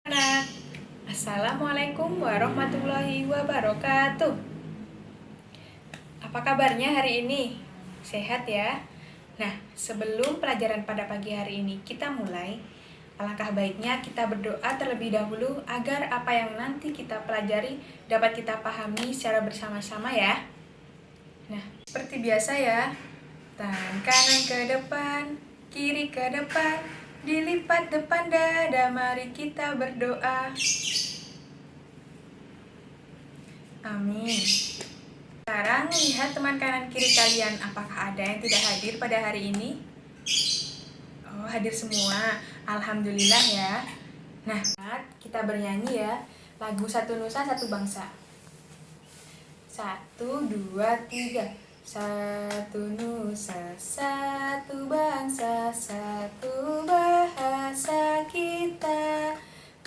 Anak, Assalamualaikum warahmatullahi wabarakatuh. Apa kabarnya hari ini? Sehat ya? Nah, sebelum pelajaran pada pagi hari ini kita mulai, alangkah baiknya kita berdoa terlebih dahulu agar apa yang nanti kita pelajari dapat kita pahami secara bersama-sama ya. Nah, seperti biasa ya, tangan kanan ke depan, kiri ke depan, dilipat depan dada, mari kita berdoa. Amin. Sekarang lihat teman kanan kiri kalian, apakah ada yang tidak hadir pada hari ini? Oh, hadir semua. Alhamdulillah ya. Nah, kita bernyanyi ya. Lagu Satu Nusa Satu Bangsa. 1, 2, 3. Satu nusa, satu bangsa, satu bahasa kita.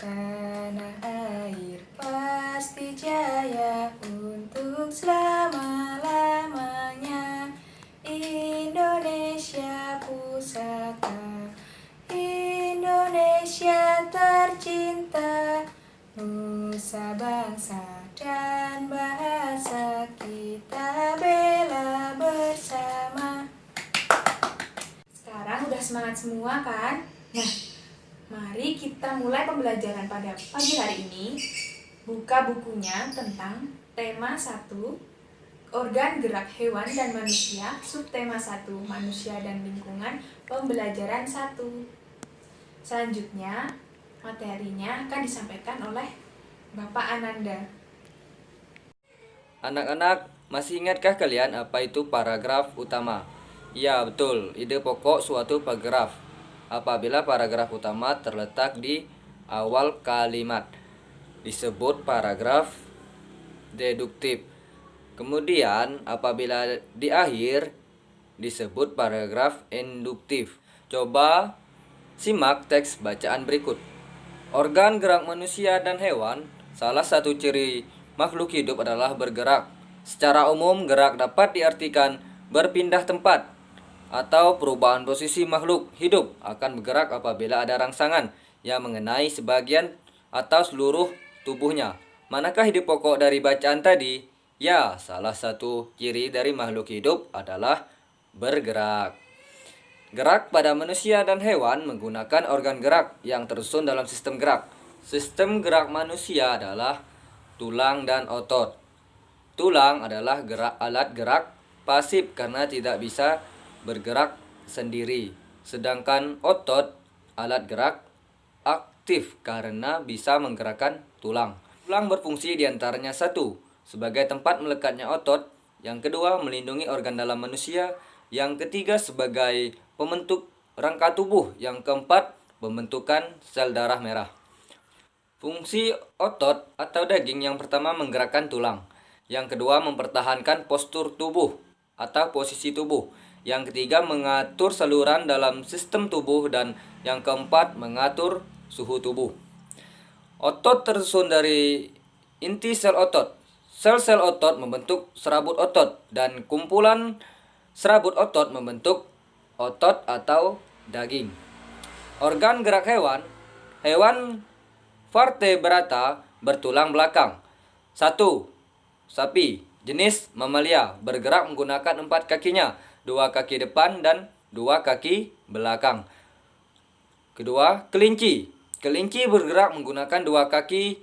Tanah air pasti jaya untuk selama-lamanya. Indonesia pusaka, Indonesia tercinta. Nusa bangsa dan bahasa kita bela bersama. Sekarang udah semangat semua kan? Nah, mari kita mulai pembelajaran pada pagi hari ini. Buka bukunya tentang tema 1, organ gerak hewan dan manusia, subtema 1, manusia dan lingkungan, pembelajaran 1. Selanjutnya, materinya akan disampaikan oleh Bapak Ananda. Anak-anak, masih ingatkah kalian apa itu paragraf utama? Ya, betul. Ide pokok suatu paragraf. Apabila paragraf utama terletak di awal kalimat, disebut paragraf deduktif. Kemudian, apabila di akhir, disebut paragraf induktif. Coba simak teks bacaan berikut. Organ gerak manusia dan hewan, salah satu ciri makhluk hidup adalah bergerak. Secara umum, gerak dapat diartikan berpindah tempat atau perubahan posisi. Makhluk hidup akan bergerak apabila ada rangsangan yang mengenai sebagian atau seluruh tubuhnya. Manakah ide pokok dari bacaan tadi? Ya, salah satu ciri dari makhluk hidup adalah bergerak. Gerak pada manusia dan hewan menggunakan organ gerak yang tersusun dalam sistem gerak. Sistem gerak manusia adalah tulang dan otot. Tulang adalah alat gerak pasif karena tidak bisa bergerak sendiri. Sedangkan otot alat gerak aktif karena bisa menggerakkan tulang. Tulang berfungsi diantaranya 1, sebagai tempat melekatnya otot. Yang kedua, melindungi organ dalam manusia. Yang ketiga, sebagai pembentuk rangka tubuh. Yang keempat, pembentukan sel darah merah. Fungsi otot atau daging yang pertama menggerakkan tulang. Yang kedua, mempertahankan postur tubuh atau posisi tubuh. Yang ketiga, mengatur saluran dalam sistem tubuh. Dan yang keempat, mengatur suhu tubuh. Otot tersusun dari inti sel otot. Sel-sel otot membentuk serabut otot dan kumpulan serabut otot membentuk otot atau daging. Organ gerak hewan. Hewan vertebrata bertulang belakang. 1. Sapi, jenis mamalia, bergerak menggunakan 4 kakinya, 2 kaki depan dan 2 kaki belakang. Kedua, kelinci. Kelinci bergerak menggunakan 2 kaki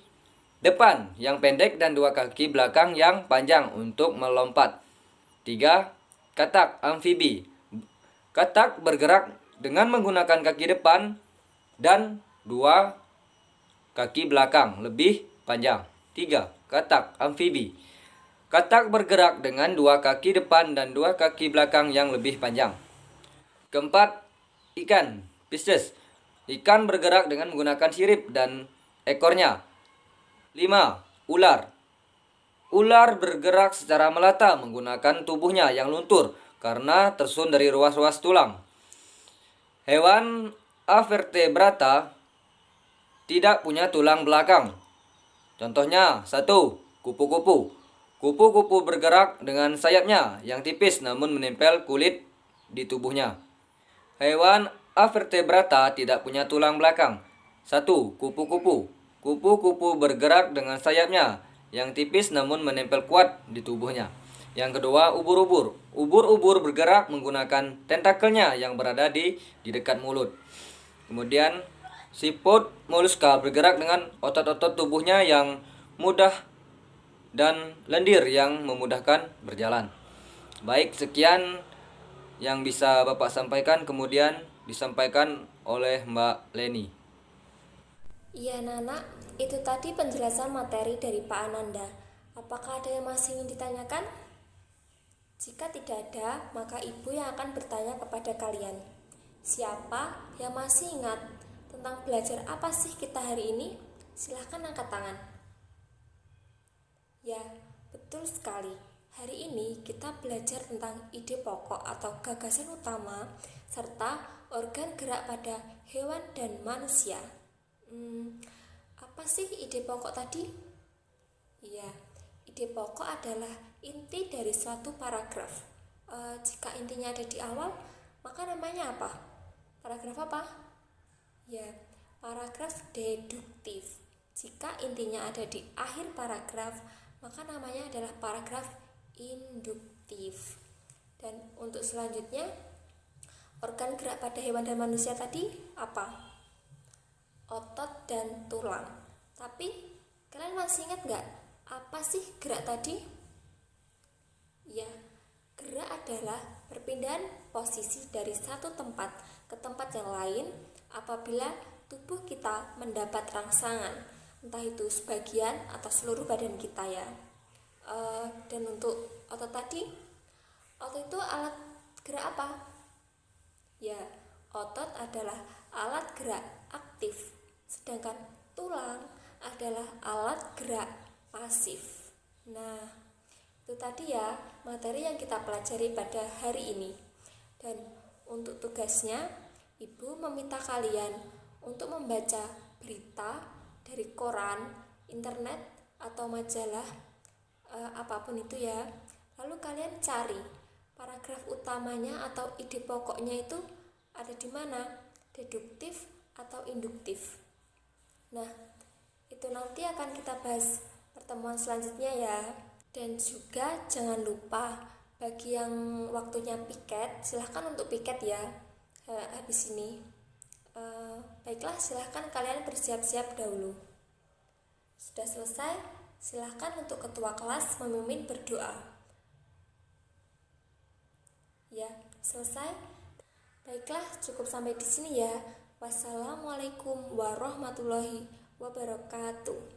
depan yang pendek dan 2 kaki belakang yang panjang untuk melompat. 3. Katak amfibi. Katak bergerak dengan menggunakan kaki depan dan 2 kaki belakang lebih panjang. 3. Katak amfibi. Katak bergerak dengan 2 kaki depan dan 2 kaki belakang yang lebih panjang. Keempat, ikan Pisces. Ikan bergerak dengan menggunakan sirip dan ekornya. 5. Ular. Ular bergerak secara melata menggunakan tubuhnya yang luntur karena tersusun dari ruas-ruas tulang. Hewan avertebrata tidak punya tulang belakang. Contohnya 1. Kupu-kupu. Kupu-kupu bergerak dengan sayapnya yang tipis namun menempel kulit di tubuhnya. Hewan avertebrata tidak punya tulang belakang. 1. Kupu-kupu. Kupu-kupu bergerak dengan sayapnya yang tipis namun menempel kuat di tubuhnya. Yang kedua, ubur-ubur. Ubur-ubur bergerak menggunakan tentakelnya yang berada di dekat mulut. Kemudian, siput moluska bergerak dengan otot-otot tubuhnya yang mudah dan lendir yang memudahkan berjalan. Baik, sekian yang bisa Bapak sampaikan, kemudian disampaikan oleh Mbak Leni. Iya Nana, itu tadi penjelasan materi dari Pak Ananda. Apakah ada yang masih ingin ditanyakan? Jika tidak ada, maka Ibu yang akan bertanya kepada kalian. Siapa yang masih ingat tentang belajar apa sih kita hari ini? Silahkan angkat tangan. Ya, betul sekali. Hari ini kita belajar tentang ide pokok atau gagasan utama serta organ gerak pada hewan dan manusia. Apa sih ide pokok tadi? Iya, ide pokok adalah inti dari suatu paragraf. Jika intinya ada di awal, maka namanya apa? Paragraf apa? Ya, paragraf deduktif. Jika intinya ada di akhir paragraf, maka namanya adalah paragraf induktif. Dan untuk selanjutnya, organ gerak pada hewan dan manusia tadi apa? Otot dan tulang. Tapi kalian masih ingat gak apa sih gerak tadi? Ya, gerak adalah perpindahan posisi dari satu tempat ke tempat yang lain apabila tubuh kita mendapat rangsangan, entah itu sebagian atau seluruh badan kita ya. Dan untuk otot tadi, otot itu alat gerak apa? Ya, otot adalah alat gerak aktif, sedangkan tulang adalah alat gerak pasif. Nah, itu tadi ya materi yang kita pelajari pada hari ini. Dan untuk tugasnya, Ibu meminta kalian untuk membaca berita dari koran, internet, atau majalah, apapun itu ya. Lalu kalian cari paragraf utamanya atau ide pokoknya itu ada di mana, deduktif atau induktif. Nah, itu nanti akan kita bahas pertemuan selanjutnya ya. Dan juga jangan lupa bagi yang waktunya piket, silahkan untuk piket ya habis ini. Baiklah, silahkan kalian bersiap-siap dahulu. Sudah selesai, silahkan untuk ketua kelas memimpin berdoa. Ya, selesai. Baiklah, cukup sampai di sini ya. Wassalamualaikum warahmatullahi wabarakatuh.